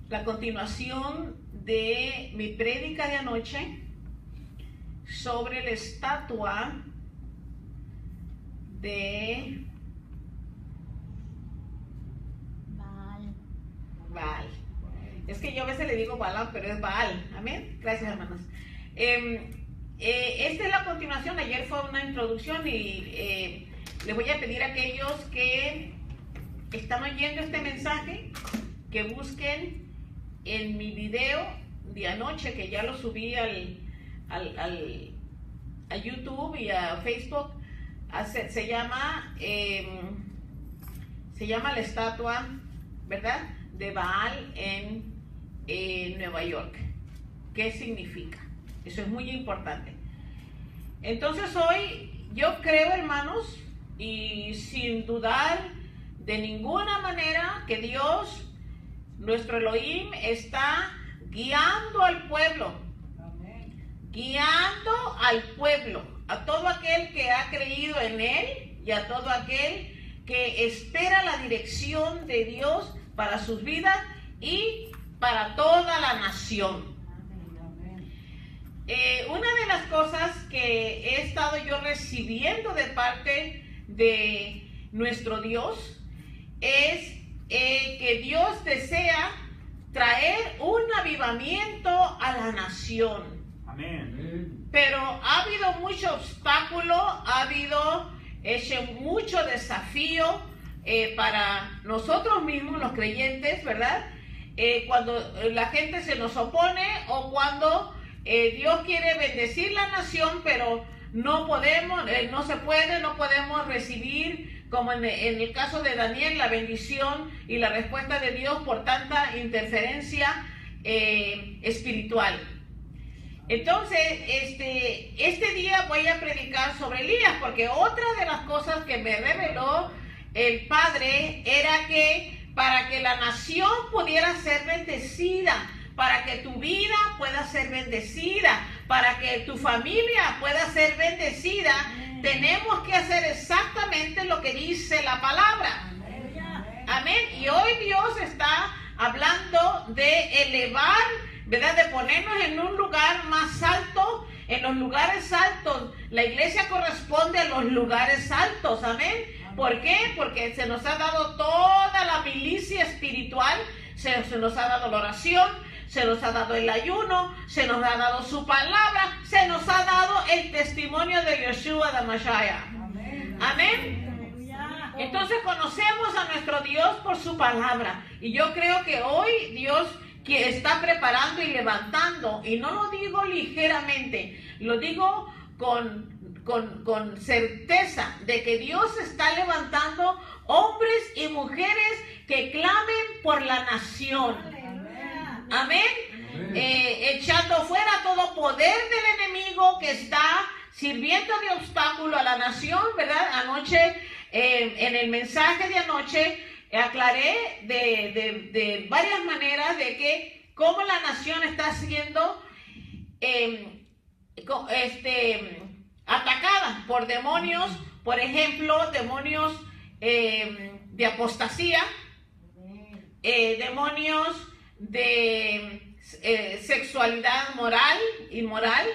la continuación de mi prédica de anoche sobre la estatua de Baal. Es que yo a veces le digo Balaam, pero es Baal. Amén. Gracias, hermanos. Esta es la continuación. Ayer fue una introducción y les voy a pedir a aquellos que están oyendo este mensaje que busquen en mi video de anoche, que ya lo subí a YouTube y a Facebook. Se llama la estatua, ¿verdad?, de Baal en Nueva York. ¿Qué significa? Eso es muy importante. Entonces hoy yo creo, hermanos, y sin dudar de ninguna manera, que Dios, nuestro Elohim, está guiando al pueblo. Guiando al pueblo, a todo aquel que ha creído en Él y a todo aquel que espera la dirección de Dios para sus vidas y para toda la nación. Una de las cosas que he estado yo recibiendo de parte de nuestro Dios es que Dios desea traer un avivamiento a la nación. Amén. Pero ha habido mucho obstáculo, ha habido mucho desafío para nosotros mismos, los creyentes, ¿verdad? Cuando la gente se nos opone o cuando Dios quiere bendecir la nación, pero no podemos, no podemos recibir, como en el caso de Daniel, la bendición y la respuesta de Dios por tanta interferencia espiritual. Entonces, este día voy a predicar sobre Elías, porque otra de las cosas que me reveló el Padre era que para que la nación pudiera ser bendecida, para que tu vida pueda ser bendecida, para que tu familia pueda ser bendecida, tenemos que hacer exactamente lo que dice la palabra. Amén. Y hoy Dios está hablando de elevar, ¿verdad?, de ponernos en un lugar más alto. En los lugares altos, la iglesia corresponde a los lugares altos. Amén. ¿Por qué? Porque se nos ha dado toda la milicia espiritual, se nos ha dado la oración, se nos ha dado el ayuno, se nos ha dado su palabra, se nos ha dado el testimonio de Yeshua de Mashiach. Amén. Amén. Entonces conocemos a nuestro Dios por su palabra. Y yo creo que hoy Dios que está preparando y levantando, y no lo digo ligeramente, lo digo con certeza de que Dios está levantando hombres y mujeres que clamen por la nación. Amén. Echando fuera todo poder del enemigo que está sirviendo de obstáculo a la nación, ¿verdad? Anoche, en el mensaje de anoche, aclaré de varias maneras de que cómo la nación está siendo atacada por demonios, por ejemplo, demonios de apostasía, demonios de sexualidad inmoral,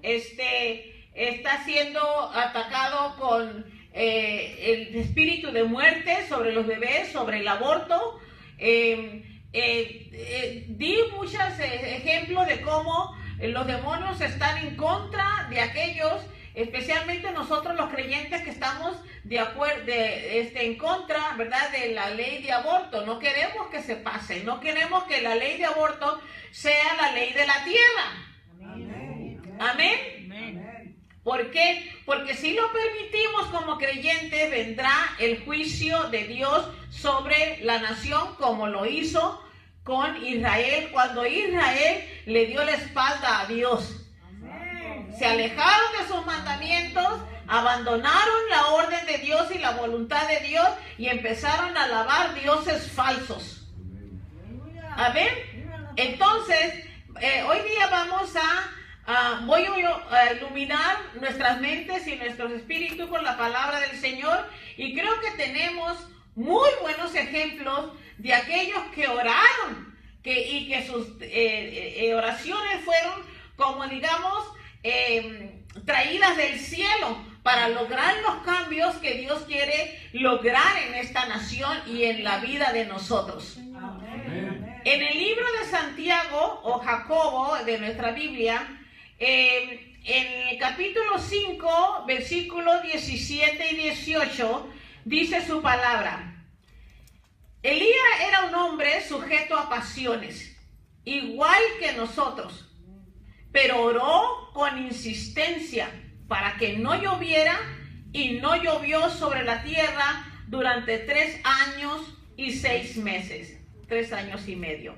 está siendo atacado con el espíritu de muerte sobre los bebés, sobre el aborto. Di muchos ejemplos de cómo los demonios están en contra de aquellos, especialmente nosotros los creyentes que estamos de acuerdo, en contra, ¿verdad?, de la ley de aborto. No queremos que se pase, no queremos que la ley de aborto sea la ley de la tierra. Amén. Amén. ¿Por qué? Porque si lo permitimos como creyentes, vendrá el juicio de Dios sobre la nación, como lo hizo con Israel, cuando Israel le dio la espalda a Dios. Amén. Se alejaron de sus mandamientos, abandonaron la orden de Dios y la voluntad de Dios y empezaron a alabar dioses falsos. Amén. Entonces, hoy día vamos voy a iluminar nuestras mentes y nuestros espíritus con la palabra del Señor, y creo que tenemos muy buenos ejemplos de aquellos que oraron, y que sus oraciones fueron como digamos traídas del cielo para lograr los cambios que Dios quiere lograr en esta nación y en la vida de nosotros. Amén. En el libro de Santiago o Jacobo de nuestra Biblia, en el capítulo 5, versículos 17 y 18, dice su palabra. Elías era un hombre sujeto a pasiones, igual que nosotros, pero oró con insistencia para que no lloviera, y no llovió sobre la tierra durante 3 años y 6 meses, 3 años y medio.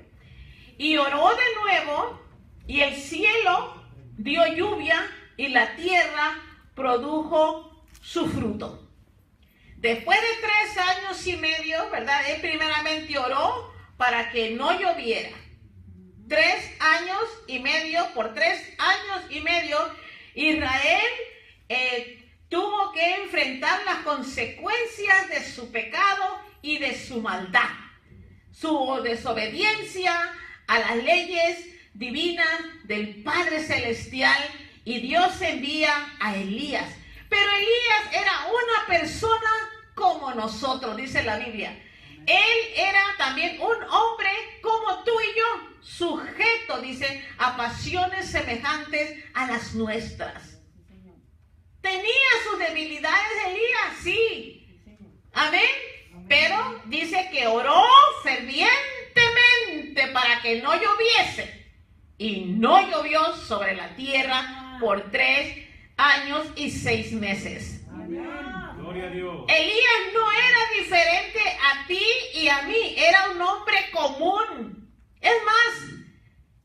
Y oró de nuevo, y el cielo dio lluvia, y la tierra produjo su fruto. Después de 3 años y medio, ¿verdad? Él primeramente oró para que no lloviera. 3 años y medio, por 3 años y medio, Israel tuvo que enfrentar las consecuencias de su pecado y de su maldad. Su desobediencia a las leyes divinas del Padre Celestial, y Dios envía a Elías. Pero Elías era una persona como nosotros, dice la Biblia. Él era también un hombre como tú y yo, sujeto, dice, a pasiones semejantes a las nuestras. ¿Tenía sus debilidades Elías? Sí. Amén. Pero dice que oró fervientemente para que no lloviese. Y no llovió sobre la tierra por 3 años y 6 meses. Amén. Gloria a Dios. Elías no era diferente a ti y a mí. Era un hombre común. Es más,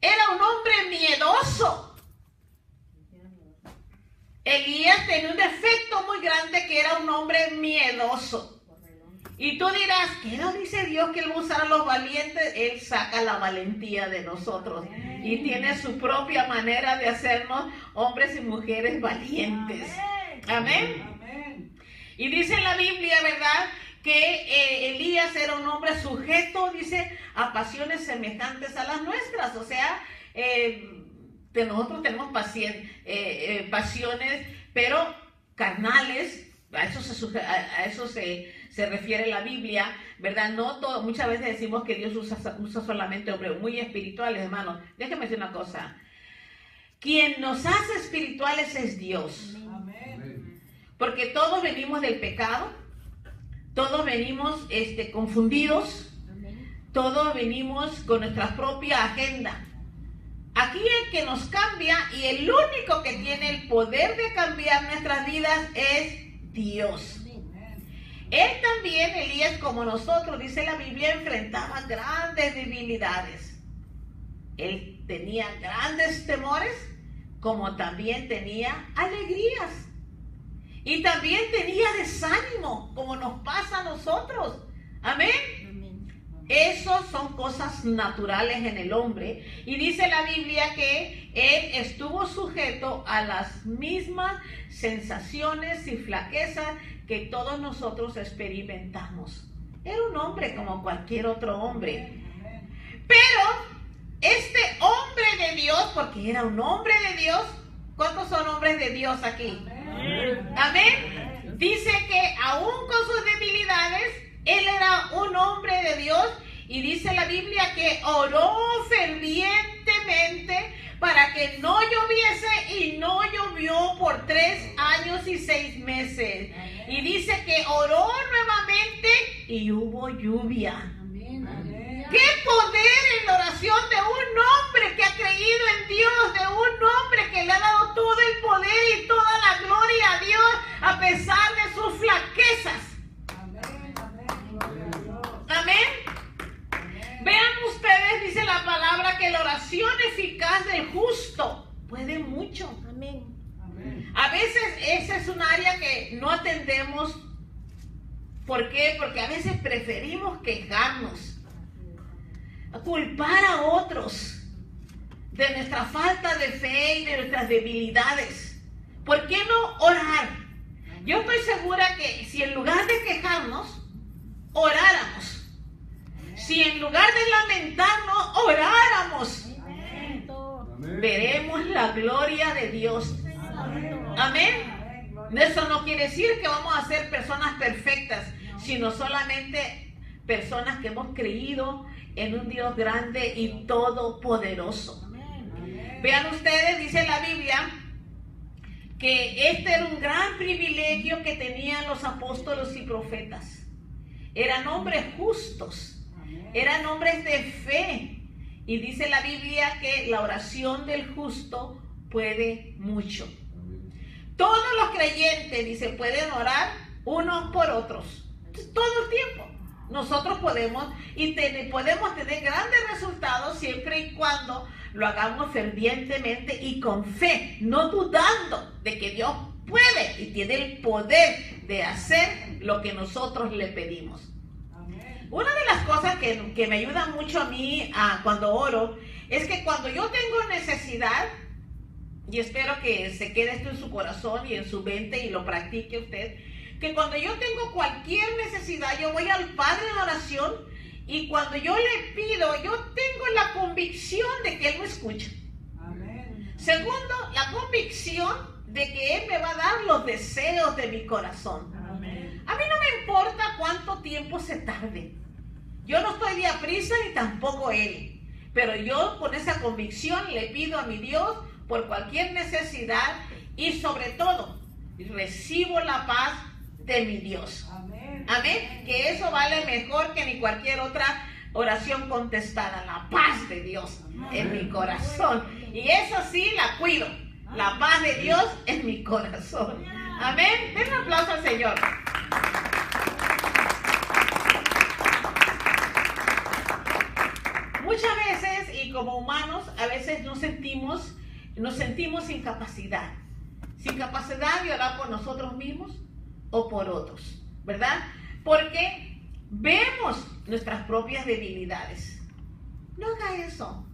era un hombre miedoso. Elías tenía un defecto muy grande, que era un hombre miedoso. Y tú dirás, ¿qué no dice Dios que Él va a usar a los valientes? Él saca la valentía de nosotros. Y tiene su propia manera de hacernos hombres y mujeres valientes. Amén. Y dice en la Biblia, ¿verdad?, que Elías era un hombre sujeto, dice, a pasiones semejantes a las nuestras. O sea, nosotros tenemos pasiones, pero carnales. A eso se refiere la Biblia, ¿verdad? No todo, muchas veces decimos que Dios usa solamente hombres muy espirituales, hermanos. Déjenme decir una cosa. Quien nos hace espirituales es Dios. Amén. Porque todos venimos del pecado, todos venimos confundidos, todos venimos con nuestra propia agenda. Aquí el que nos cambia y el único que tiene el poder de cambiar nuestras vidas es Dios. Él también, Elías, como nosotros, dice la Biblia, enfrentaba grandes debilidades. Él tenía grandes temores, como también tenía alegrías. Y también tenía desánimo, como nos pasa a nosotros. Amén. Esas son cosas naturales en el hombre. Y dice la Biblia que él estuvo sujeto a las mismas sensaciones y flaquezas que todos nosotros experimentamos. Era un hombre como cualquier otro hombre. Pero este hombre de Dios, porque era un hombre de Dios, ¿cuántos son hombres de Dios aquí? Amén. Dice que aún con sus debilidades, él era un hombre de Dios, y dice la Biblia que oró fervientemente para que no lloviese, y no llovió por 3 años y 6 meses. Y dice que oró nuevamente y hubo lluvia. ¡Qué poder en la oración de un hombre que ha creído en Dios, de un hombre que le ha dado todo el poder y toda la gloria a Dios a pesar de sus flaquezas! Amén. Vean ustedes, dice la palabra, que la oración eficaz del justo puede mucho. Amén. A veces esa es un área que no atendemos. ¿Por qué? Porque a veces preferimos quejarnos, culpar a otros de nuestra falta de fe y de nuestras debilidades. ¿Por qué no orar? Yo estoy segura que si en lugar de quejarnos, oráramos, Si en lugar de lamentarnos, oráramos, veremos la gloria de Dios. Amén. Eso no quiere decir que vamos a ser personas perfectas, sino solamente personas que hemos creído en un Dios grande y todopoderoso. Vean ustedes, dice la Biblia, que este era un gran privilegio que tenían los apóstoles y profetas. Eran hombres justos, eran hombres de fe. Y dice la Biblia que la oración del justo puede mucho. Todos los creyentes, dice, pueden orar unos por otros. Todo el tiempo. Nosotros podemos podemos tener grandes resultados siempre y cuando lo hagamos fervientemente y con fe, no dudando de que Dios puede y tiene el poder de hacer lo que nosotros le pedimos. Una de las cosas que me ayuda mucho a mí cuando oro es que cuando yo tengo necesidad, y espero que se quede esto en su corazón y en su mente y lo practique usted, que cuando yo tengo cualquier necesidad, yo voy al Padre en oración y cuando yo le pido, yo tengo la convicción de que Él me escucha. Segundo, la convicción de que Él me va a dar los deseos de mi corazón. A mí no me importa cuánto tiempo se tarde. Yo no estoy de aprisa ni tampoco Él. Pero yo con esa convicción le pido a mi Dios por cualquier necesidad y sobre todo recibo la paz de mi Dios. Amén. Que eso vale mejor que ni cualquier otra oración contestada. La paz de Dios en mi corazón. Y eso sí la cuido. La paz de Dios en mi corazón. Amén. Den un aplauso al Señor. Muchas veces, y como humanos, a veces nos sentimos sin capacidad. Sin capacidad de orar por nosotros mismos o por otros, ¿verdad? Porque vemos nuestras propias debilidades. No haga eso.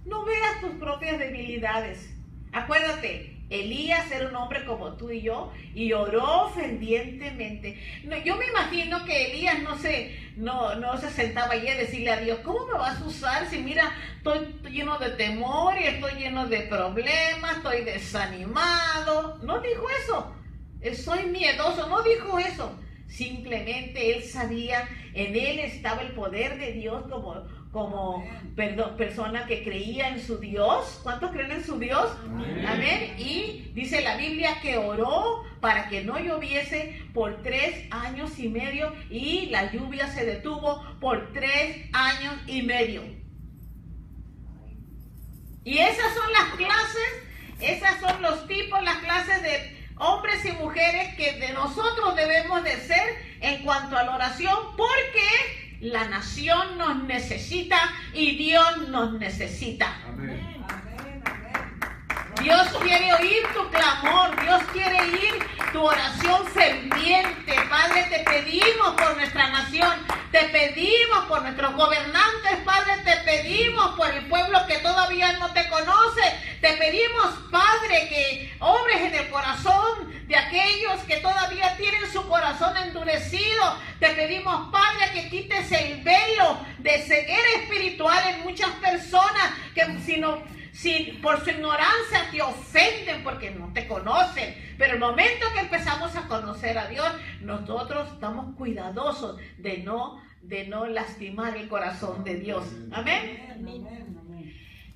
No veas tus propias debilidades. Acuérdate, Elías era un hombre como tú y yo y oró fervientemente. No, yo me imagino que Elías no se sentaba allí a decirle a Dios, ¿cómo me vas a usar si mira, estoy lleno de temor y estoy lleno de problemas, estoy desanimado? No dijo eso. Soy miedoso, no dijo eso. Simplemente él sabía, en él estaba el poder de Dios como persona que creía en su Dios. ¿Cuántos creen en su Dios? Amén. Y dice la Biblia que oró para que no lloviese por 3 años y medio y la lluvia se detuvo por 3 años y medio. Y esas son las clases, esas son los tipos, las clases de hombres y mujeres que de nosotros debemos de ser en cuanto a la oración, porque la nación nos necesita y Dios nos necesita. Amén. Dios quiere oír tu clamor, Dios quiere oír tu oración ferviente. Padre, te pedimos por nuestra nación, te pedimos por nuestros gobernantes, Padre, te pedimos por el pueblo que todavía no te conoce, te pedimos, Padre, que obres en el corazón de aquellos que todavía tienen su corazón endurecido. Te pedimos, Padre, que quites el velo de ceguera espiritual en muchas personas que si por su ignorancia te ofenden porque no te conocen. Pero el momento que empezamos a conocer a Dios, nosotros estamos cuidadosos de no lastimar el corazón de Dios. Amén.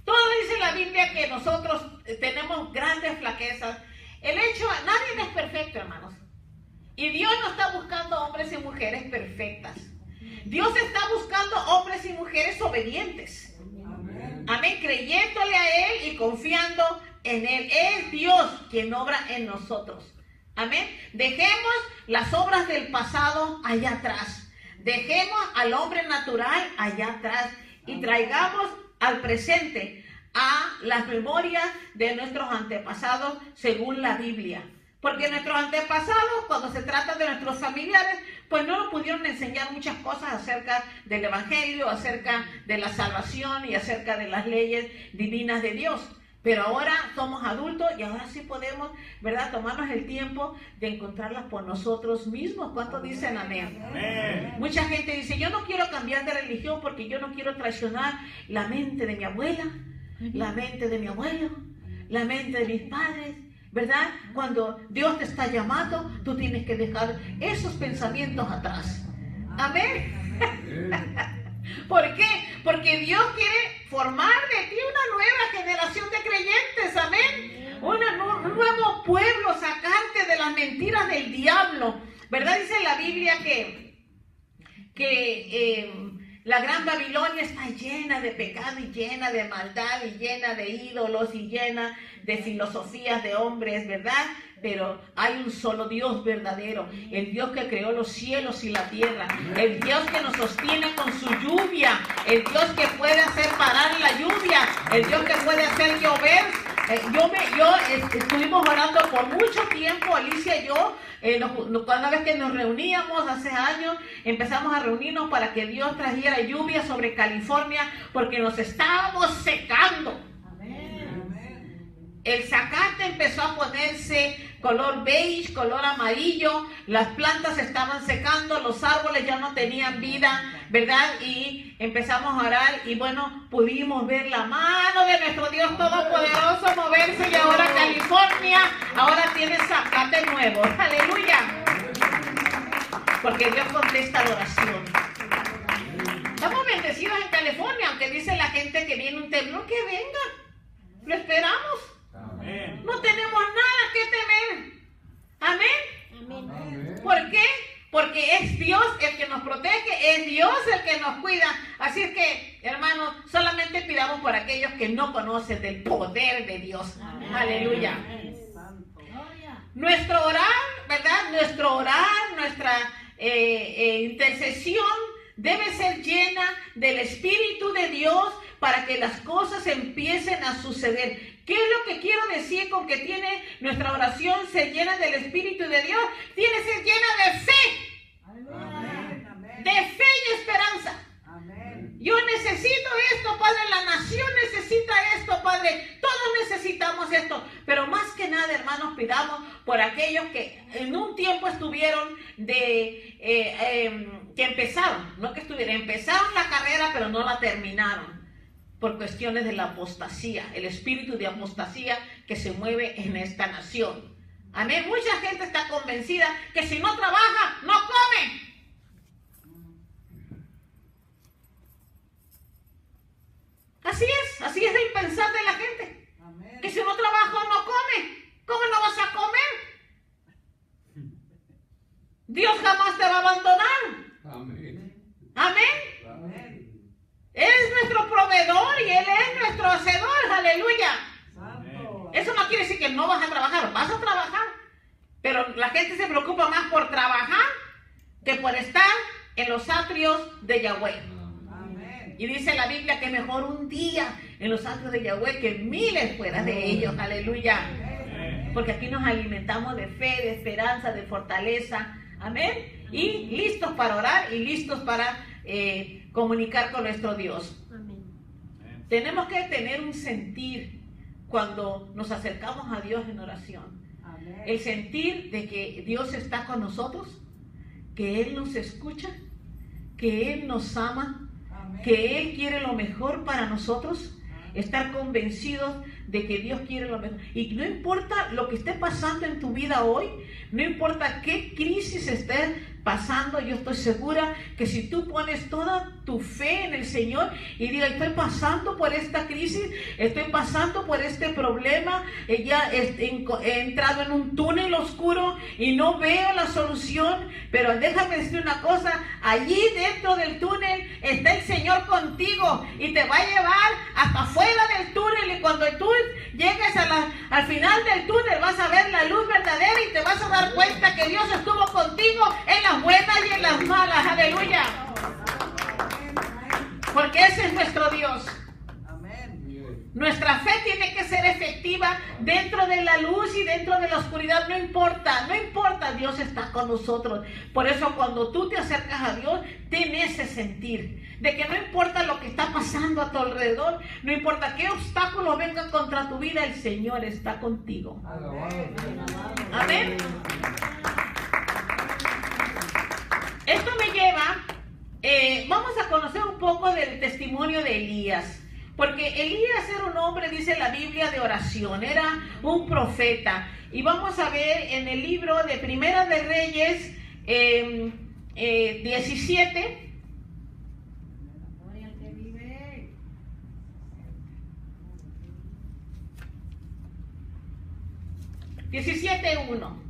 Todo dice la Biblia que nosotros tenemos grandes flaquezas. Nadie es perfecto, hermanos. Y Dios no está buscando hombres y mujeres perfectas. Dios está buscando hombres y mujeres obedientes. Amén, creyéndole a Él y confiando en Él. Es Dios quien obra en nosotros. Amén. Dejemos las obras del pasado allá atrás. Dejemos al hombre natural allá atrás y traigamos al presente a las memorias de nuestros antepasados según la Biblia. Porque nuestros antepasados, cuando se trata de nuestros familiares, pues no nos pudieron enseñar muchas cosas acerca del Evangelio, acerca de la salvación y acerca de las leyes divinas de Dios. Pero ahora somos adultos y ahora sí podemos, ¿verdad?, tomarnos el tiempo de encontrarlas por nosotros mismos. ¿Cuántos dicen amén? Amén. Mucha gente dice, yo no quiero cambiar de religión porque yo no quiero traicionar la mente de mi abuela, la mente de mi abuelo, la mente de mis padres, ¿verdad? Cuando Dios te está llamando, tú tienes que dejar esos pensamientos atrás. Amén. ¿Por qué? Porque Dios quiere formar de ti una nueva generación de creyentes. Amén. Un nuevo pueblo, sacarte de las mentiras del diablo. ¿Verdad? Dice la Biblia que la gran Babilonia está llena de pecado y llena de maldad y llena de ídolos y llena de filosofías de hombres, ¿verdad? Pero hay un solo Dios verdadero, el Dios que creó los cielos y la tierra, el Dios que nos sostiene con su lluvia, el Dios que puede hacer parar la lluvia, el Dios que puede hacer llover. Estuvimos orando por mucho tiempo, Alicia y yo, cada vez que nos reuníamos hace años, empezamos a reunirnos para que Dios trajera lluvia sobre California, porque nos estábamos secando. El zacate empezó a ponerse color beige, color amarillo, las plantas estaban secando, los árboles ya no tenían vida, ¿verdad? Y empezamos a orar y bueno, pudimos ver la mano de nuestro Dios Todopoderoso moverse y ahora California, ahora tiene zacate nuevo. ¡Aleluya! Porque Dios contesta la oración. Estamos bendecidos en California, aunque dice la gente que viene un temblor, que venga. Lo esperamos. Amén. No tenemos nada que temer. Amén. Amén. ¿Por qué? Porque es Dios el que nos protege, es Dios el que nos cuida. Así es que, hermanos, solamente pidamos por aquellos que no conocen del poder de Dios. Amén. Aleluya. Amén. Nuestro orar, ¿verdad? Nuestra intercesión debe ser llena del Espíritu de Dios para que las cosas empiecen a suceder. ¿Qué es lo que quiero decir con que tiene nuestra oración se llena del Espíritu de Dios? Tiene que ser llena de fe. Amén. De fe y esperanza. Amén. Yo necesito esto, Padre. La nación necesita esto, Padre. Todos necesitamos esto. Pero más que nada, hermanos, pidamos por aquellos que en un tiempo estuvieron que empezaron, no que estuvieron, empezaron la carrera, pero no la terminaron. Por cuestiones de la apostasía, el espíritu de apostasía que se mueve en esta nación. Amén. Mucha gente está convencida que si no trabaja, no come. Así es el pensar de la gente. Amén. Que si no trabaja, no come. ¿Cómo no vas a comer? Dios jamás te va a abandonar. Amén. Amén. Amén. Él es nuestro proveedor y Él es nuestro hacedor. Aleluya. Santo. Eso no quiere decir que no vas a trabajar. Vas a trabajar. Pero la gente se preocupa más por trabajar que por estar en los atrios de Yahweh. Amén. Y dice la Biblia que mejor un día en los atrios de Yahweh que miles fuera de ellos. Aleluya. Amén. Porque aquí nos alimentamos de fe, de esperanza, de fortaleza. Amén. Y listos para orar y listos para comunicar con nuestro Dios. Amén. Tenemos que tener un sentir cuando nos acercamos a Dios en oración. Amén. El sentir de que Dios está con nosotros, que Él nos escucha, que Él nos ama, amén, que Él quiere lo mejor para nosotros. Estar convencidos de que Dios quiere lo mejor. Y no importa lo que esté pasando en tu vida hoy, no importa qué crisis estés pasando, yo estoy segura que si tú pones toda tu fe en el Señor y digas, estoy pasando por esta crisis, estoy pasando por este problema, ya he entrado en un túnel oscuro y no veo la solución, pero déjame decir una cosa, allí dentro del túnel está el Señor contigo y te va a llevar hasta afuera del túnel, y cuando tú llegues al final del túnel vas a ver la luz verdadera y te vas a dar cuenta que Dios estuvo contigo en las buenas y en las malas. Aleluya. Porque ese es nuestro Dios. Amén. Nuestra fe tiene que ser efectiva importa, dentro de la luz y dentro de la oscuridad, no importa, Dios está con nosotros. Por eso cuando tú te acercas a Dios, ten ese sentir de que no importa lo que está pasando a tu alrededor, no importa qué obstáculos vengan contra tu vida, el Señor está contigo. Amén. Esto me lleva, vamos a conocer un poco del testimonio de Elías. Porque Elías era un hombre, dice la Biblia, de oración, era un profeta. Y vamos a ver en el libro de Primera de Reyes 17. 17:1.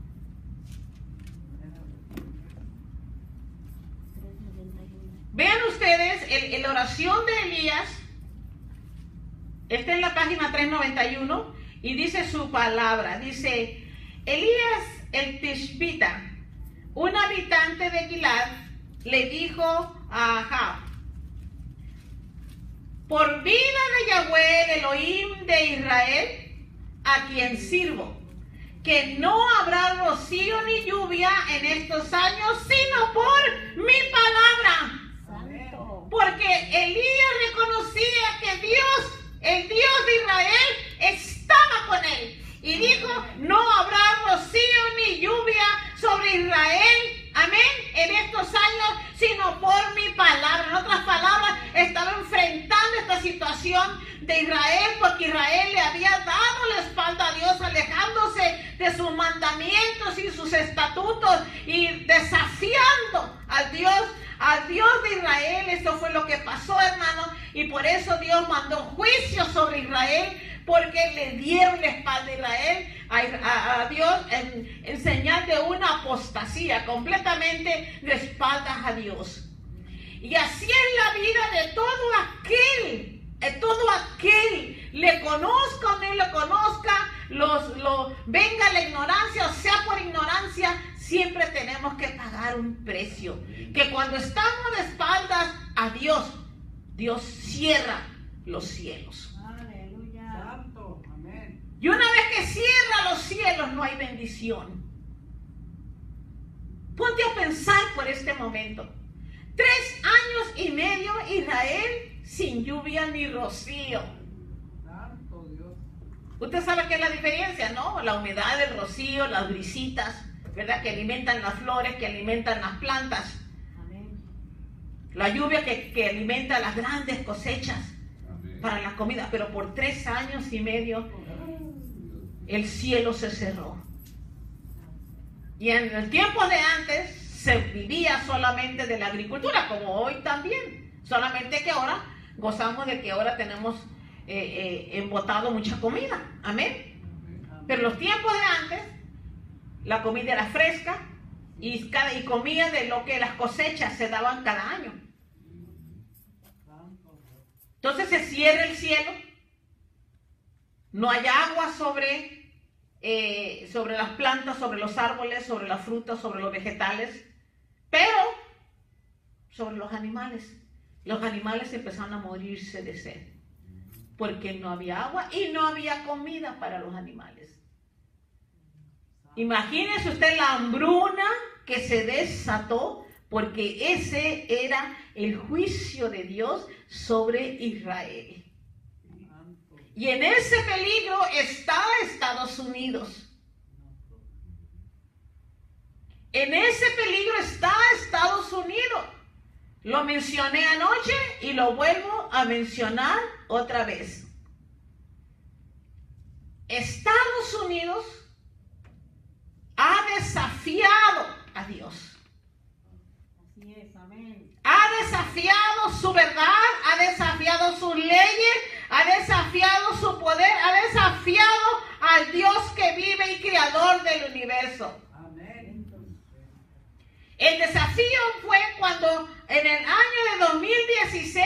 Vean ustedes la oración de Elías. Está en la página 391 y dice su palabra. Dice: Elías el Tishbita, un habitante de Gilad, le dijo a Ahab: por vida de Yahweh, el Elohim de Israel, a quien sirvo, que no habrá rocío ni lluvia en estos años, sino por mi palabra. Santo. Porque Elías reconocía que Dios, el Dios de Israel, estaba con él. Y dijo: no habrá rocío ni lluvia sobre Israel, amén, en estos años, sino por mi palabra. En otras palabras, estaba enfrentando esta situación de Israel, porque Israel le había dado la espalda a Dios, alejándose de sus mandamientos y sus estatutos y desafiando al Dios de Israel. Eso fue lo que pasó, hermano, y por eso Dios mandó juicio sobre Israel, porque le dieron la espalda a Israel, a Dios, en señal de una apostasía, completamente de espaldas a Dios. Y así es la vida de todo aquel, le conozca o no le conozca, venga la ignorancia o sea por ignorancia, siempre tenemos que pagar un precio. Que cuando estamos de espaldas a Dios, Dios cierra los cielos. Aleluya. Santo. Amén. Y una vez que cierra los cielos, no hay bendición. Ponte a pensar por este momento. 3 años y medio Israel sin lluvia ni rocío. Santo Dios. Usted sabe qué es la diferencia, ¿no? La humedad, el rocío, las brisitas, ¿verdad? Que alimentan las flores, que alimentan las plantas. Amén. La lluvia que alimenta las grandes cosechas. Amén. Para la comida. Pero por 3 años y medio el cielo se cerró. Y en el tiempo de antes se vivía solamente de la agricultura, como hoy también. Solamente que ahora gozamos de que ahora tenemos embotado mucha comida. Amén. Pero los tiempos de antes, la comida era fresca y comía de lo que las cosechas se daban cada año. Entonces se cierra el cielo, no hay agua sobre las plantas, sobre los árboles, sobre las frutas, sobre los vegetales, pero sobre los animales. Los animales empezaron a morirse de sed, porque no había agua y no había comida para los animales. Imagínese usted la hambruna que se desató, porque ese era el juicio de Dios sobre Israel. Y en ese peligro está Estados Unidos. En ese peligro está Estados Unidos. Lo mencioné anoche y lo vuelvo a mencionar otra vez. Estados Unidos ha desafiado a Dios. Así es, amén. Ha desafiado su verdad, ha desafiado sus leyes, ha desafiado su poder, ha desafiado al Dios que vive y creador del universo. Amén. El desafío fue cuando en el año de 2016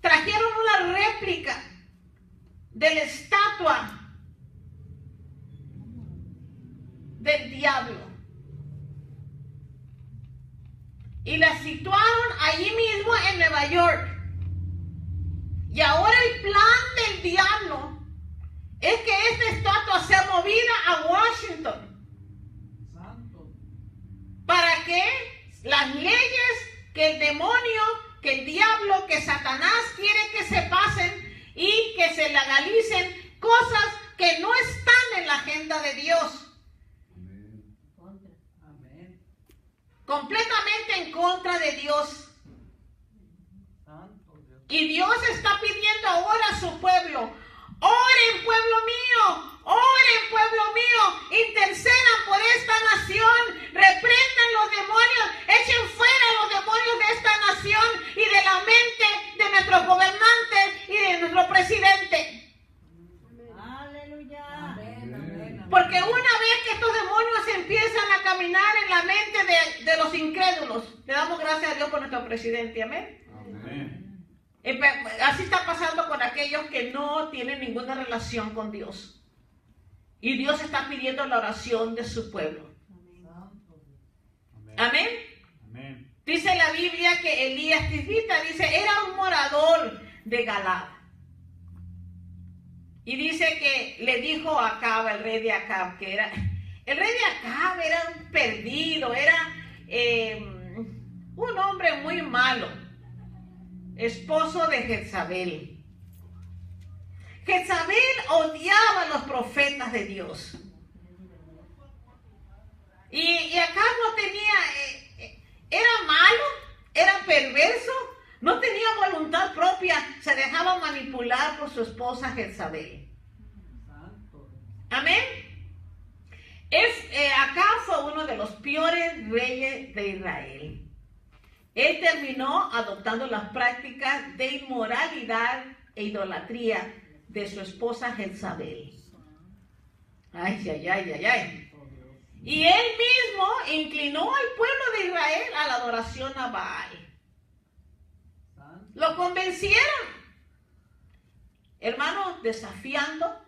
trajeron una réplica de la estatua del diablo y la situaron allí mismo en Nueva York. Y ahora el plan del diablo es que esta estatua sea movida a Washington. Santo. Para que las leyes que el demonio, que el diablo, que Satanás quiere que se pasen y que se legalicen cosas que no están en la agenda de Dios. Amén. Completamente en contra de Dios. Y Dios está pidiendo ahora a su pueblo: oren, pueblo mío, intercedan por esta nación, reprendan los demonios, echen fuera los demonios de esta nación y de la mente de nuestros gobernantes y de nuestro presidente. Aleluya. Porque una vez que estos demonios empiezan a caminar en la mente de los incrédulos, le damos gracias a Dios por nuestro presidente, amén. Amén. Así está pasando con aquellos que no tienen ninguna relación con Dios. Y Dios está pidiendo la oración de su pueblo. Amén. Amén. Dice la Biblia que Elías Tisbita, dice, era un morador de Galad. Y dice que le dijo a Acab, el rey de Acab, que era... El rey de Acab era un perdido, era un hombre muy malo. Esposo de Jezabel. Jezabel odiaba a los profetas de Dios. Y Acab no tenía, era malo, era perverso, no tenía voluntad propia, se dejaba manipular por su esposa Jezabel. Amén. Acab fue uno de los peores reyes de Israel. Él terminó adoptando las prácticas de inmoralidad e idolatría de su esposa Jezabel. Ay. Y él mismo inclinó al pueblo de Israel a la adoración a Baal. Lo convencieron, hermanos, desafiando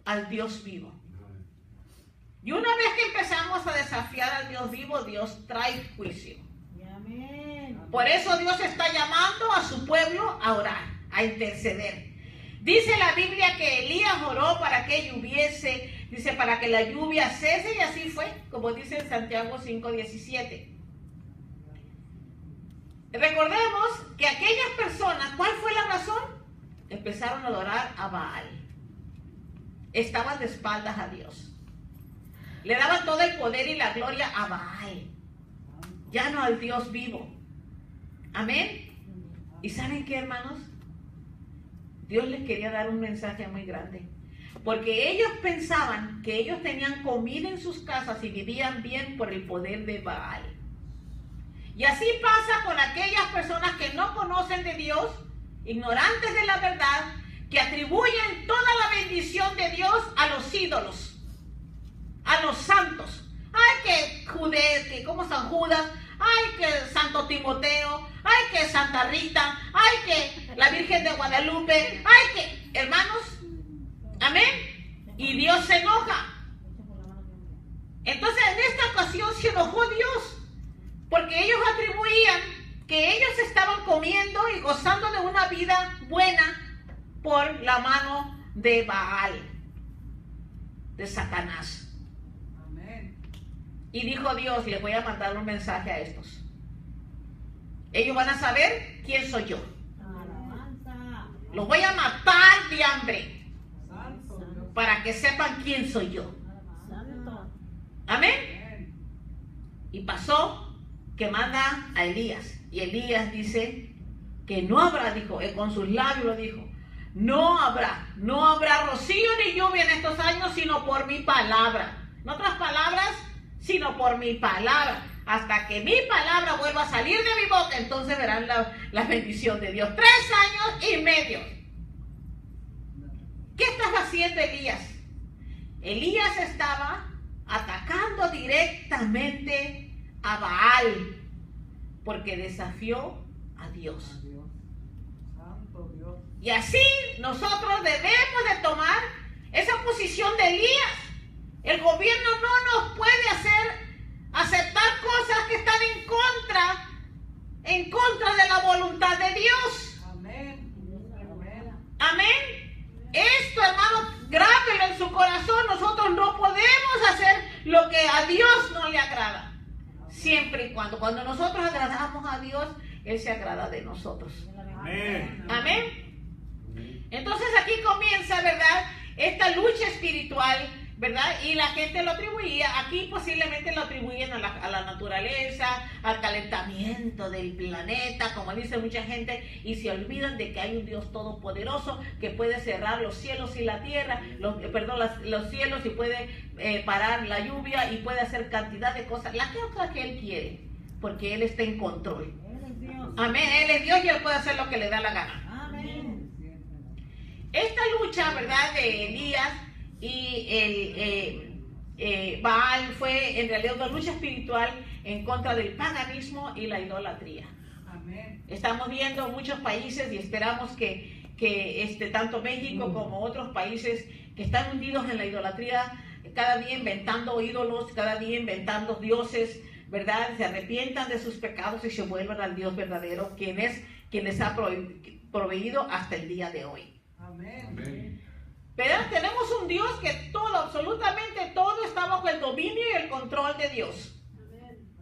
al Dios vivo. Y una vez que empezamos a desafiar al Dios vivo, Dios trae juicio. Por eso Dios está llamando a su pueblo a orar, a interceder. Dice la Biblia que Elías oró para que lloviese, dice, para que la lluvia cese, y así fue, como dice en Santiago 5:17. Recordemos que aquellas personas, ¿cuál fue la razón? Empezaron a adorar a Baal. Estaban de espaldas a Dios. Le daban todo el poder y la gloria a Baal, ya no al Dios vivo. Amén. ¿Y saben qué, hermanos? Dios les quería dar un mensaje muy grande. Porque ellos pensaban que ellos tenían comida en sus casas y vivían bien por el poder de Baal. Y así pasa con aquellas personas que no conocen de Dios, ignorantes de la verdad, que atribuyen toda la bendición de Dios a los ídolos, a los santos. Ay, que como San Judas, ay, que Santo Timoteo, ay, que Santa Rita, ay, que la Virgen de Guadalupe, ay, que, hermanos, amén. Y Dios se enoja. Entonces en esta ocasión se enojó Dios, porque ellos atribuían que ellos estaban comiendo y gozando de una vida buena por la mano de Baal, de Satanás. Y dijo Dios, les voy a mandar un mensaje a estos. Ellos van a saber quién soy yo. Los voy a matar de hambre para que sepan quién soy yo. Amén. Y pasó que manda a Elías. Y Elías dice que no habrá, dijo, con sus labios lo dijo, no habrá rocío ni lluvia en estos años, sino por mi palabra. En otras palabras, sino por mi palabra. Hasta que mi palabra vuelva a salir de mi boca, entonces verán la bendición de Dios. 3 años y medio. ¿Qué estaba haciendo Elías? Elías estaba atacando directamente a Baal, porque desafió a Dios. Y así nosotros debemos de tomar esa posición de Elías. El gobierno no nos puede aceptar cosas que están en contra de la voluntad de Dios. Amén. Amén. Esto, hermano, grábelo en su corazón. Nosotros no podemos hacer lo que a Dios no le agrada. Siempre y cuando nosotros agradamos a Dios, Él se agrada de nosotros. Amén. Amén. Entonces aquí comienza, ¿verdad?, esta lucha espiritual, ¿verdad? Y la gente lo atribuía, aquí posiblemente lo atribuyen a la naturaleza, al calentamiento del planeta, como dice mucha gente, y se olvidan de que hay un Dios todopoderoso que puede cerrar los cielos y la tierra, los cielos, y puede parar la lluvia y puede hacer cantidad de cosas, las cosas que Él quiere, porque Él está en control. Amén, Él es Dios y Él puede hacer lo que le da la gana. Esta lucha, ¿verdad?, de Elías y Baal fue en realidad una lucha espiritual en contra del paganismo y la idolatría. Amén. Estamos viendo muchos países y esperamos que tanto México como otros países que están hundidos en la idolatría, cada día inventando ídolos, cada día inventando dioses, ¿verdad?, se arrepientan de sus pecados y se vuelvan al Dios verdadero, quien les ha proveído hasta el día de hoy. Amén. ¿Verdad? Tenemos un Dios que todo, absolutamente todo, está bajo el dominio y el control de Dios.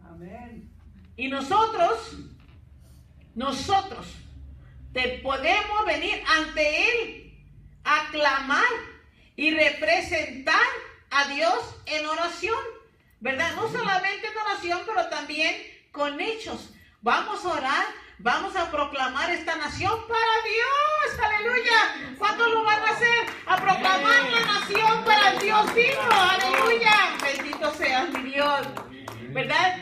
Amén. Y nosotros podemos venir ante Él a clamar y representar a Dios en oración, ¿verdad? No solamente en oración, pero también con hechos. Vamos a orar, vamos a proclamar esta nación para Dios, aleluya. ¿Cuántos lo van a hacer? A proclamar la nación para el Dios vivo, aleluya. Bendito seas mi Dios, ¿verdad?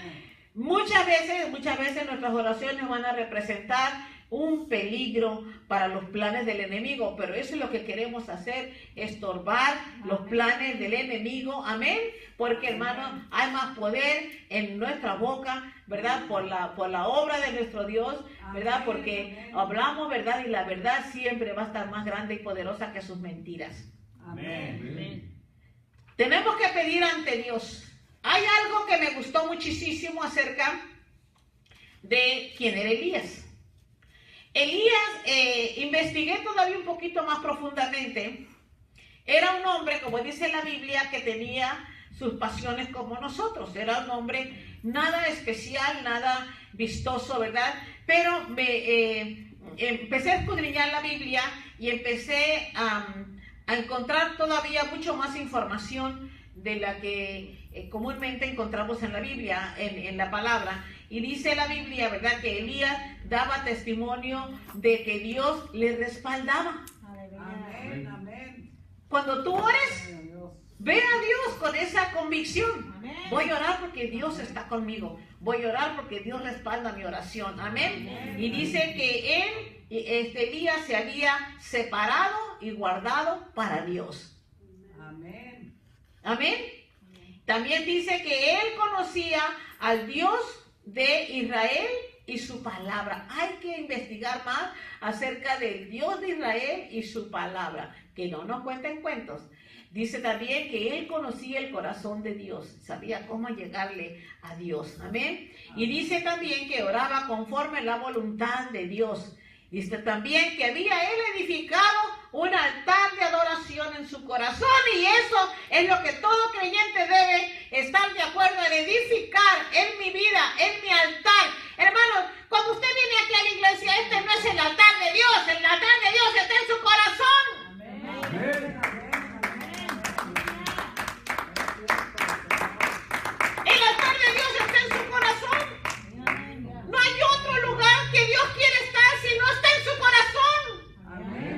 Muchas veces nuestras oraciones van a representar un peligro para los planes del enemigo, pero eso es lo que queremos hacer, estorbar los planes del enemigo, amén, porque hermano, hay más poder en nuestra boca, ¿verdad? Por la obra de nuestro Dios, ¿verdad? Porque hablamos verdad y la verdad siempre va a estar más grande y poderosa que sus mentiras. Amén. Tenemos que pedir ante Dios. Hay algo que me gustó muchísimo acerca de quién era Elías. Elías, investigué todavía un poquito más profundamente. Era un hombre, como dice la Biblia, que tenía sus pasiones como nosotros. Era un hombre nada especial, nada vistoso, ¿verdad? Pero empecé a escudriñar la Biblia y empecé a encontrar todavía mucho más información de la que comúnmente encontramos en la Biblia, en la palabra. Y dice la Biblia, ¿verdad?, que Elías daba testimonio de que Dios le respaldaba. Amén. Amén. Cuando tú ores, ve a Dios con esa convicción. Voy a orar porque Dios está conmigo. Voy a orar porque Dios respalda mi oración. Amén. Y dice que Elías se había separado y guardado para Dios. Amén. Amén. También dice que él conocía al Dios de Israel y su palabra. Hay que investigar más acerca del Dios de Israel y su palabra, que no nos cuenten cuentos. Dice también que él conocía el corazón de Dios, sabía cómo llegarle a Dios. Amén. Y dice también que oraba conforme a la voluntad de Dios. Dice también que había él edificado un altar de adoración en su corazón, y eso es lo que todo creyente debe estar de acuerdo en edificar en mi vida, en mi altar. Hermano, cuando usted viene aquí a la iglesia, este no es el altar de Dios, el altar de Dios está en su corazón. Amén. El altar de Dios está en su corazón. No hay otro lugar que Dios quiere estar si no está en su corazón. Amén.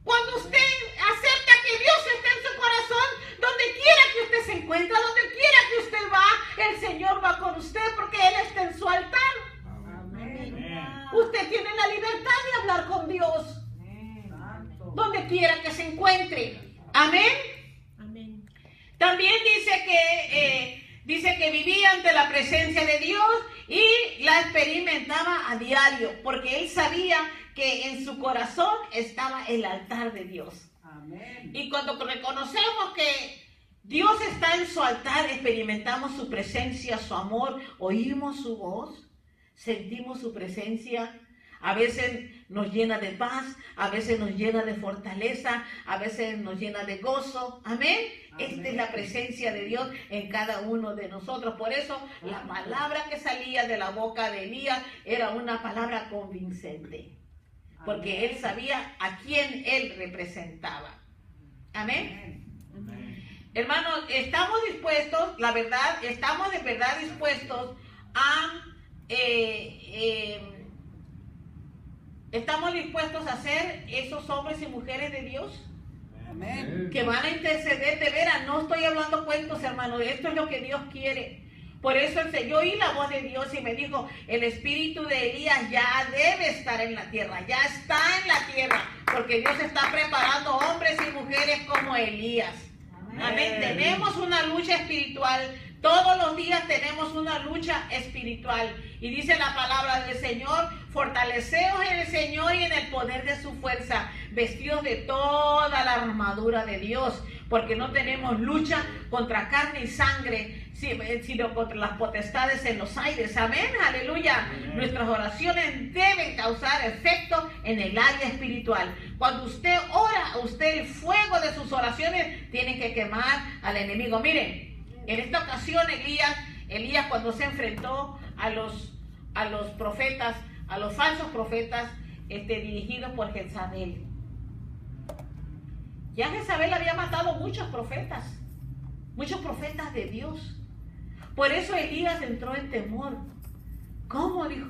Cuando usted acepta que Dios está en su corazón, donde quiera que usted se encuentre, donde quiera que usted va, el Señor va con usted porque Él está en su altar. Amén. Usted tiene la libertad de hablar con Dios, Santo. donde quiera que se encuentre. Amén. Amén. También dice que vivía ante la presencia de Dios y la experimentaba a diario, porque él sabía que en su corazón estaba el altar de Dios. Amén. Y cuando reconocemos que Dios está en su altar, experimentamos su presencia, su amor, oímos su voz, sentimos su presencia. A veces nos llena de paz, a veces nos llena de fortaleza, a veces nos llena de gozo. Amén. Esta es la presencia de Dios en cada uno de nosotros. Por eso la palabra que salía de la boca de Elías era una palabra convincente. Porque él sabía a quién él representaba. Amén. Hermanos, estamos dispuestos, la verdad, estamos de verdad dispuestos a... ¿estamos dispuestos a ser esos hombres y mujeres de Dios? Amén. Que van a interceder de veras. No estoy hablando cuentos, hermano. Esto es lo que Dios quiere. Por eso yo oí la voz de Dios y me dijo, el espíritu de Elías ya debe estar en la tierra. Ya está en la tierra. Porque Dios está preparando hombres y mujeres como Elías. Amén. Amén. Tenemos una lucha espiritual. Todos los días tenemos una lucha espiritual. Y dice la palabra del Señor, fortaleceos en el Señor y en el poder de su fuerza, vestidos de toda la armadura de Dios, porque no tenemos lucha contra carne y sangre, sino contra las potestades en los aires. Amén, aleluya. Amén. Nuestras oraciones deben causar efecto en el área espiritual. Cuando usted ora, el fuego de sus oraciones tiene que quemar al enemigo. Miren, en esta ocasión Elías cuando se enfrentó a los profetas, a los falsos profetas dirigidos por Jezabel. Ya Jezabel había matado muchos profetas de Dios. Por eso Elías entró en temor. ¿Cómo? Dijo,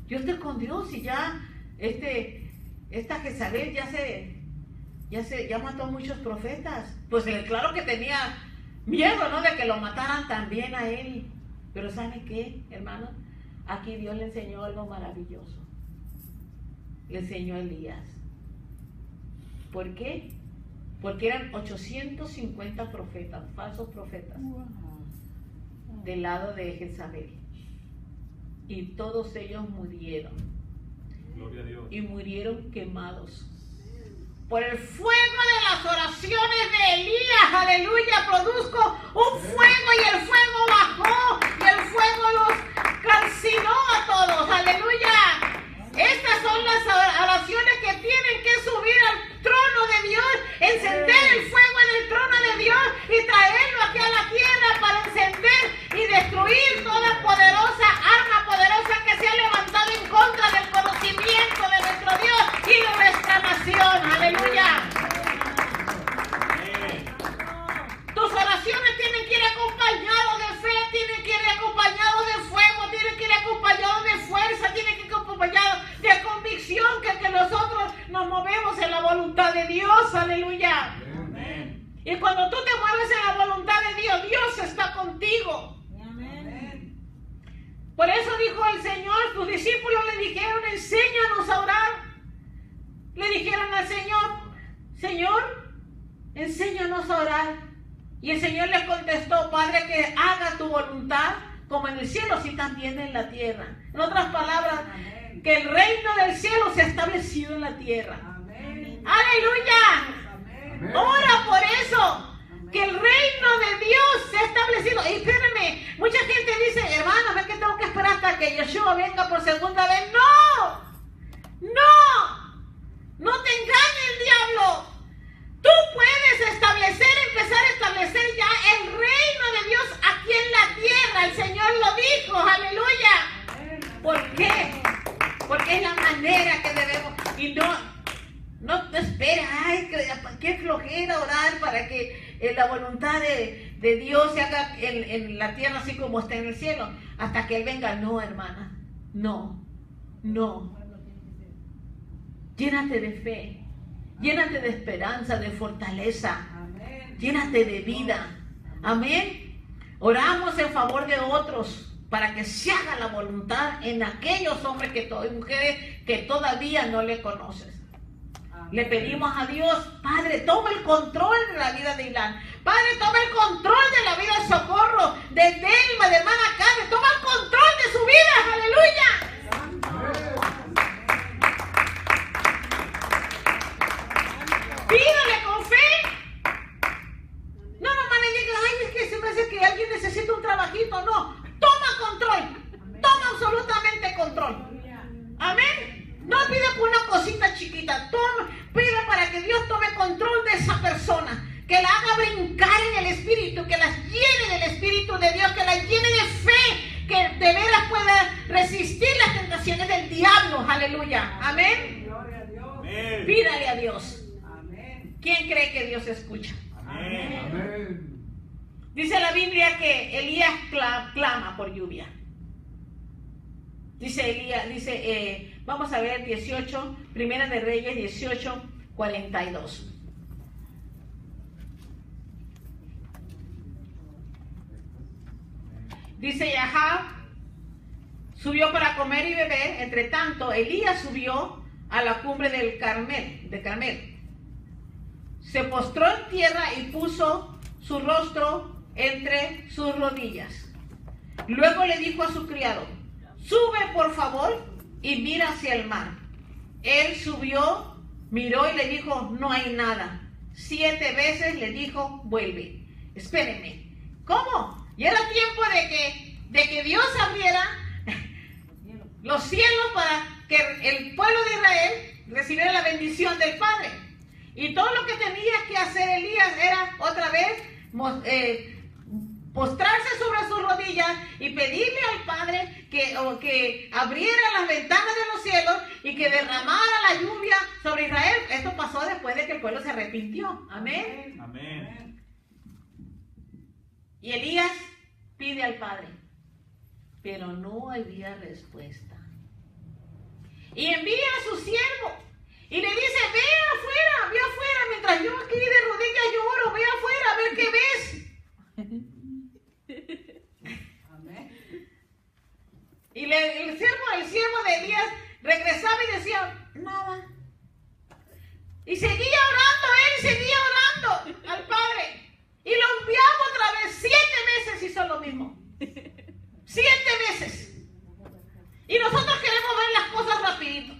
yo estoy con Dios y ya esta Jezabel ya mató a muchos profetas. Pues claro que tenía miedo, ¿no? De que lo mataran también a él. Pero ¿sabe qué, hermano? Aquí Dios le enseñó algo maravilloso. Le enseñó a Elías. ¿Por qué? Porque eran 850 profetas, falsos profetas, del lado de Jezabel. Y todos ellos murieron. Gloria a Dios. Y murieron quemados por el fuego de las oraciones de Elías. Aleluya, produzco un fuego y el fuego bajó y el fuego los calcinó a todos. Aleluya. Estas son las oraciones que tienen que subir al trono de Dios, encender el fuego en el trono de Dios y traerlo aquí a la tierra para encender y destruir toda poderosa arma poderosa que se ha levantado en contra del conocimiento de nuestro Dios y de nuestra nación. Aleluya. Tus oraciones tienen que ir acompañadas de fe, tienen que ir acompañadas de fuego, tienen que ir acompañadas de fuerza, tienen que ir acompañadas de convicción que nosotros nos movemos en la voluntad de Dios. Aleluya. Amén. Y cuando tú te mueves en la voluntad de Dios, Dios está contigo. Amén. Por eso dijo el Señor, tus discípulos le dijeron, enséñanos a orar. Le dijeron al Señor, Señor, enséñanos a orar. Y el Señor les contestó, Padre, que haga tu voluntad como en el cielo, así también en la tierra. En otras palabras, amén, que el reino del cielo se ha establecido en la tierra. Amén. Aleluya. Amén. Ora por eso, amén, que el reino de Dios se ha establecido. Y espérenme, mucha gente dice, hermano, ¿ves que tengo que esperar hasta que Yeshua venga por segunda vez? ¡No! ¡No! ¡No te engañe el diablo! Tú puedes empezar a establecer ya el reino de Dios aquí en la tierra. El Señor lo dijo, aleluya. ¿Por qué? Porque es la manera que debemos. Y no te espera, ay, qué flojera orar para que la voluntad de Dios se haga en la tierra así como está en el cielo. Hasta que Él venga. No, hermana. No. Llénate de fe. Llénate de esperanza, de fortaleza. Amén. Llénate de vida. Amén. Oramos en favor de otros para que se haga la voluntad en aquellos hombres y mujeres que todavía no le conoces. Amén. Le pedimos a Dios, Padre, toma el control de la vida de Ilan. Padre, toma el control de la vida de Socorro, de Delma, de hermana Carmen. Toma el control de su vida. Aleluya. Pídale con fe. No nomás le diga, ay, es que se me hace que alguien necesita un trabajito. No, toma control. Toma absolutamente control. Amén. que Dios tome control de esa persona, que la haga brincar en el Espíritu, que la llene del Espíritu de Dios, que la llene de fe, que de veras pueda resistir las tentaciones del diablo. Aleluya. Amén. Gloria a Dios. Amén. Pídale a Dios. Amén. ¿Quién cree que Dios escucha? Amén. Amén. Dice la Biblia que Elías clama por lluvia. Dice Elías, vamos a ver 18, Primera de Reyes 18, 42. Dice Ahab subió para comer y beber. Entre tanto, Elías subió a la cumbre del Carmel. Se postró en tierra y puso su rostro entre sus rodillas. Luego le dijo a su criado: sube por favor y mira hacia el mar. Él subió, miró y le dijo: no hay nada. 7 veces le dijo: vuelve. Espérenme. ¿Cómo? Y era tiempo de que Dios abriera los cielos para que el pueblo de Israel recibiera la bendición del Padre. Y todo lo que tenía que hacer Elías era otra vez postrarse sobre sus rodillas y pedirle al Padre que abriera las ventanas de los cielos y que derramara la lluvia sobre Israel. Esto pasó después de que el pueblo se arrepintió. Amén. Amén. Y Elías pide al Padre, pero no había respuesta. Y envía a su siervo y le dice: ve afuera, mientras yo aquí de rodillas lloro, ve afuera a ver qué ves. Amén. Y el siervo de Elías regresaba y decía: nada. Y seguía orando al Padre. Y lo enviaba otra vez. 7 veces hizo lo mismo. 7 veces. Y nosotros queremos ver las cosas rapidito.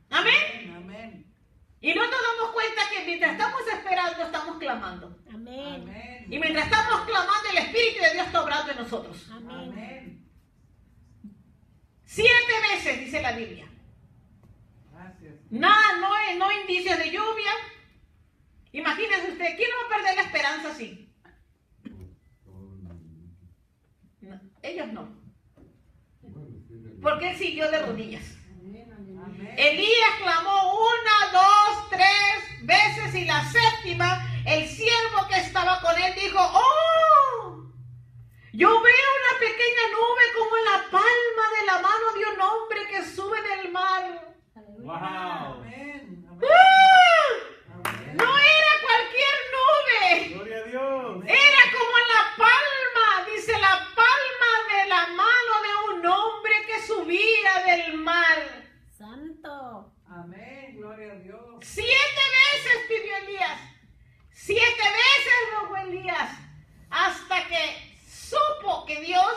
Amén. Amén. Y no nos damos cuenta que mientras estamos esperando, estamos clamando. Amén. Amén. Y mientras estamos clamando, el Espíritu de Dios está obrando en nosotros. Amén. Amén. 7 veces dice la Biblia. Gracias. Nada, no hay indicios de lluvia. Imagínense usted, ¿quién no va a perder la esperanza así? No, ellos no. Porque él siguió de rodillas. Amén. Elías clamó 1, 2, 3 veces y la 7ª, el siervo que estaba con él dijo: ¡oh! Yo veo una pequeña nube como en la palma de la mano de un hombre que sube del mar. Wow. Amén. Amén. ¡Ah! No era cualquier nube. Gloria a Dios. Era como en la palma, dice la palma de la mano de un hombre que subía del mar. Santo. Amén. Gloria a Dios. 7 veces pidió Elías. 7 veces rogó Elías. Hasta que supo que Dios,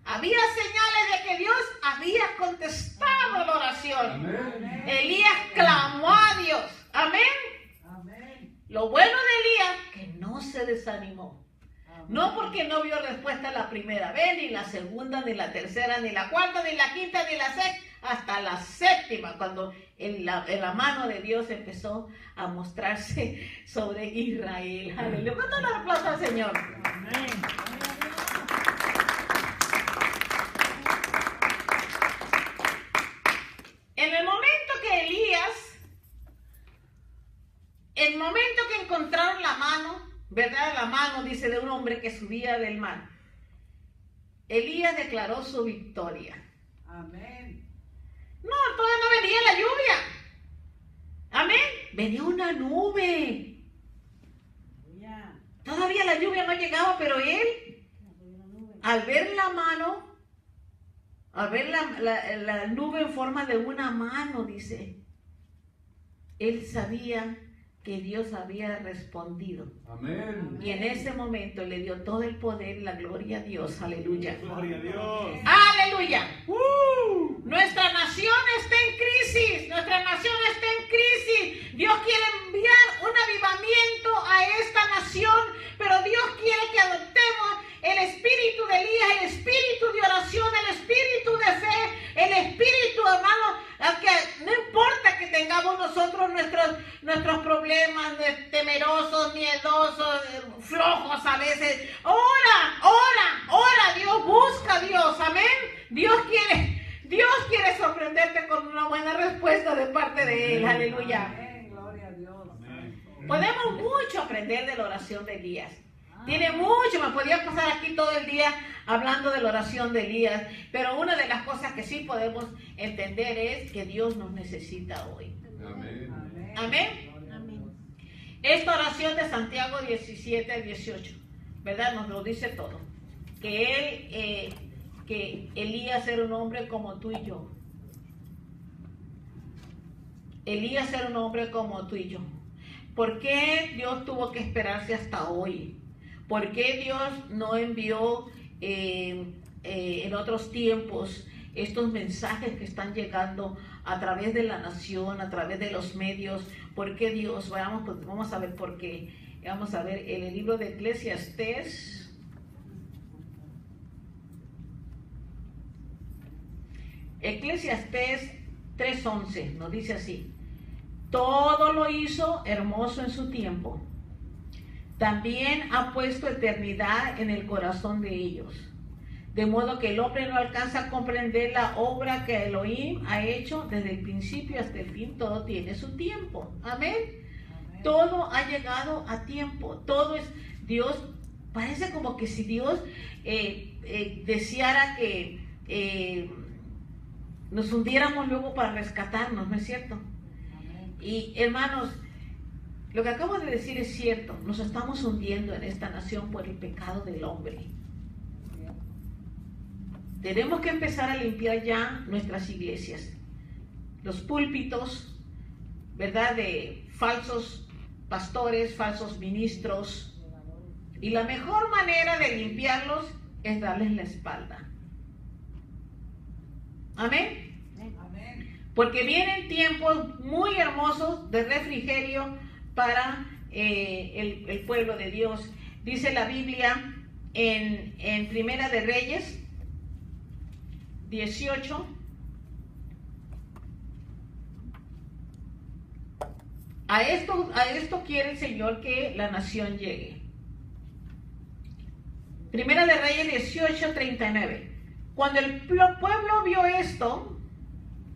había señales de que Dios había contestado la oración. Amén. Elías clamó a Dios. Amén. Amén. Lo bueno de Elías, que no se desanimó. Amén. No porque no vio respuesta la primera vez, ni la segunda, ni la tercera, ni la cuarta, ni la quinta, ni la sexta, hasta la 7ª, cuando en la mano de Dios empezó a mostrarse sobre Israel. Aleluya. ¿Cuánto le aplauso al Señor? Amén. En el momento que el momento que encontraron la mano, ¿verdad? La mano, dice, de un hombre que subía del mar, Elías declaró su victoria. Amén. No, todavía no venía la lluvia. Amén. Venía una nube. Aleluya. Todavía la lluvia no llegaba, pero él, al ver la mano, al ver la nube en forma de una mano, dice, él sabía que Dios había respondido. Amén. Y en ese momento le dio todo el poder y la gloria a Dios. Aleluya. Gloria a Dios. Aleluya. Nuestra nación está en crisis. Nuestra nación está en crisis. Dios quiere enviar un avivamiento a esta nación, pero Dios quiere que adoptemos el espíritu de Elías, el espíritu de oración, el espíritu de fe, el espíritu, hermano, que no importa que tengamos nosotros nosotros nuestros problemas, temerosos, miedosos, flojos a veces. Ora, Dios, busca a Dios, amén. Dios quiere sorprenderte con una buena respuesta de parte de Él, aleluya. Amén. Gloria a Dios. Podemos mucho aprender de la oración de Elías. Tiene mucho, me podía pasar aquí todo el día hablando de la oración de Elías, pero una de las cosas que sí podemos entender es que Dios nos necesita hoy. Amén. Amén. Amén. Gloria a Dios. Esta oración de Santiago 17 al 18, ¿verdad? Nos lo dice todo. Que Elías era un hombre como tú y yo. Elías era un hombre como tú y yo. ¿Por qué Dios tuvo que esperarse hasta hoy? ¿Por qué Dios no envió en otros tiempos estos mensajes que están llegando a través de la nación, a través de los medios? ¿Por qué Dios? Vamos a ver por qué. Vamos a ver en el libro de Eclesiastés. Eclesiastés 3:11 nos dice así: todo lo hizo hermoso en su tiempo. También ha puesto eternidad en el corazón de ellos. De modo que el hombre no alcanza a comprender la obra que Elohim ha hecho desde el principio hasta el fin. Todo tiene su tiempo. Amén. Amén. Todo ha llegado a tiempo. Todo es Dios. Parece como que si Dios deseara que nos hundiéramos luego para rescatarnos, ¿no es cierto? Amén. Y hermanos, lo que acabo de decir es cierto. Nos estamos hundiendo en esta nación por el pecado del hombre. Tenemos que empezar a limpiar ya nuestras iglesias, los púlpitos, ¿verdad? De falsos pastores, falsos ministros. Y la mejor manera de limpiarlos es darles la espalda. Amén. Amén. Porque vienen tiempos muy hermosos de refrigerio para el pueblo de Dios. Dice la Biblia en Primera de Reyes 18. A esto quiere el Señor que la nación llegue. Primera de Reyes 18:39. Cuando el pueblo vio esto,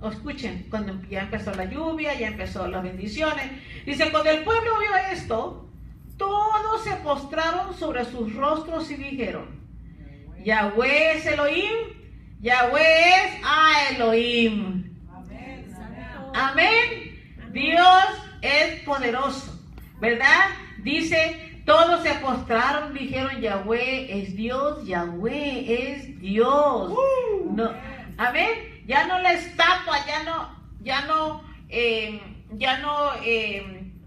escuchen, cuando ya empezó la lluvia, ya empezó las bendiciones, dice, cuando el pueblo vio esto, todos se postraron sobre sus rostros y dijeron, Yahweh es Elohim, Yahweh es Elohim. Amén. Amén. Amén. Dios es poderoso, ¿verdad? Dice, todos se postraron, dijeron, Yahweh es Dios, Yahweh es Dios. No, amén. Ya no la estatua, ya no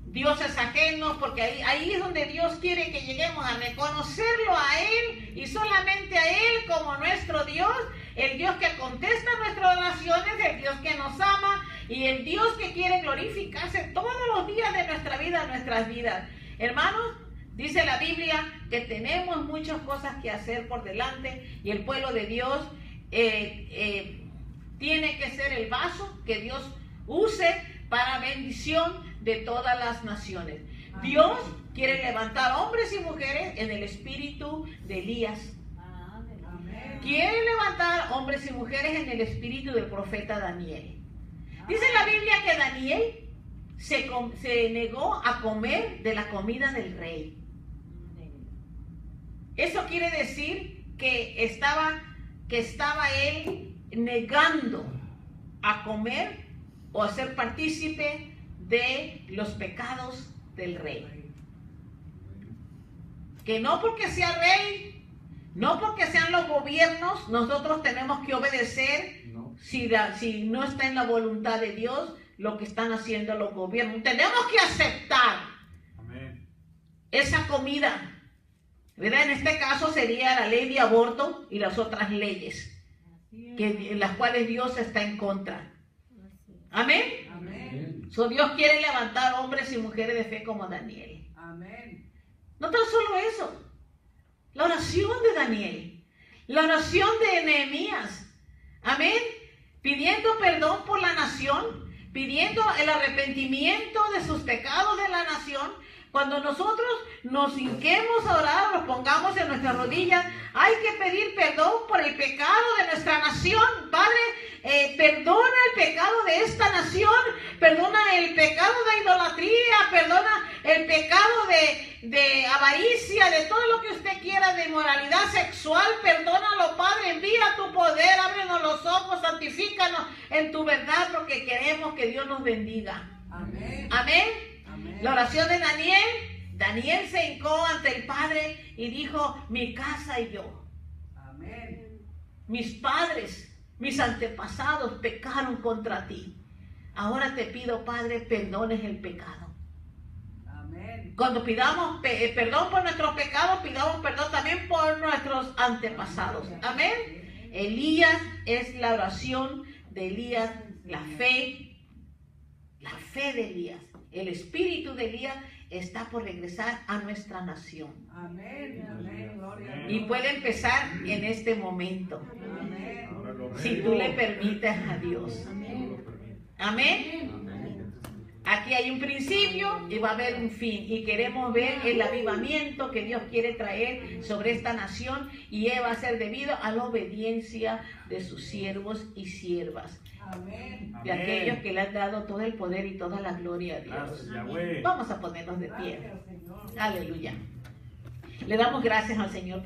dioses ajenos, porque ahí es donde Dios quiere que lleguemos a reconocerlo a Él y solamente a Él como nuestro Dios, el Dios que contesta nuestras oraciones, el Dios que nos ama y el Dios que quiere glorificarse todos los días de nuestra vida, nuestras vidas. Hermanos, dice la Biblia que tenemos muchas cosas que hacer por delante y el pueblo de Dios tiene que ser el vaso que Dios use para bendición de todas las naciones. Dios quiere levantar hombres y mujeres en el espíritu de Elías. Amén. Quiere levantar hombres y mujeres en el espíritu del profeta Daniel. Dice la Biblia que Daniel se negó a comer de la comida del rey. Eso quiere decir que estaba él negando a comer o a ser partícipe de los pecados del rey. Que no porque sea rey, no porque sean los gobiernos, nosotros tenemos que obedecer si no está en la voluntad de Dios lo que están haciendo los gobiernos. Tenemos que aceptar esa comida, ¿verdad? En este caso sería la ley de aborto y las otras leyes en las cuales Dios está en contra. Amén. Amén. So, Dios quiere levantar hombres y mujeres de fe como Daniel. Amén. No tan solo eso, la oración de Daniel, la oración de Nehemías, amén, pidiendo perdón por la nación, pidiendo el arrepentimiento de sus pecados de la nación. Cuando nosotros nos hinquemos a orar, nos pongamos en nuestras rodillas, hay que pedir perdón por el pecado de nuestra nación. Padre, perdona el pecado de esta nación, perdona el pecado de idolatría, perdona el pecado de avaricia, de todo lo que usted quiera, de moralidad sexual. Perdónalo, Padre, envía tu poder, ábrenos los ojos, santifícanos en tu verdad, porque queremos que Dios nos bendiga. Amén. Amén. Amén. La oración de Daniel se hincó ante el Padre y dijo: mi casa y yo, Amén. mis padres, mis antepasados pecaron contra ti. Ahora te pido, Padre, perdones el pecado. Amén. Cuando pidamos perdón por nuestros pecados, pidamos perdón también por nuestros antepasados. Amén. Elías es la oración de Elías, la fe de Elías. El espíritu de Elías está por regresar a nuestra nación. Amén. Amén. Gloria a Dios. Y puede empezar en este momento, Amén. Ahora lo si veo. tú le permites a Dios. Amén. Aquí hay un principio y va a haber un fin. Y queremos ver el avivamiento que Dios quiere traer sobre esta nación. Y va a ser debido a la obediencia de sus siervos y siervas. Amén. De aquellos que le han dado todo el poder y toda la gloria a Dios. Gracias, Yahweh. Vamos a ponernos de pie. Gracias, Señor. Aleluya. Le damos gracias al Señor.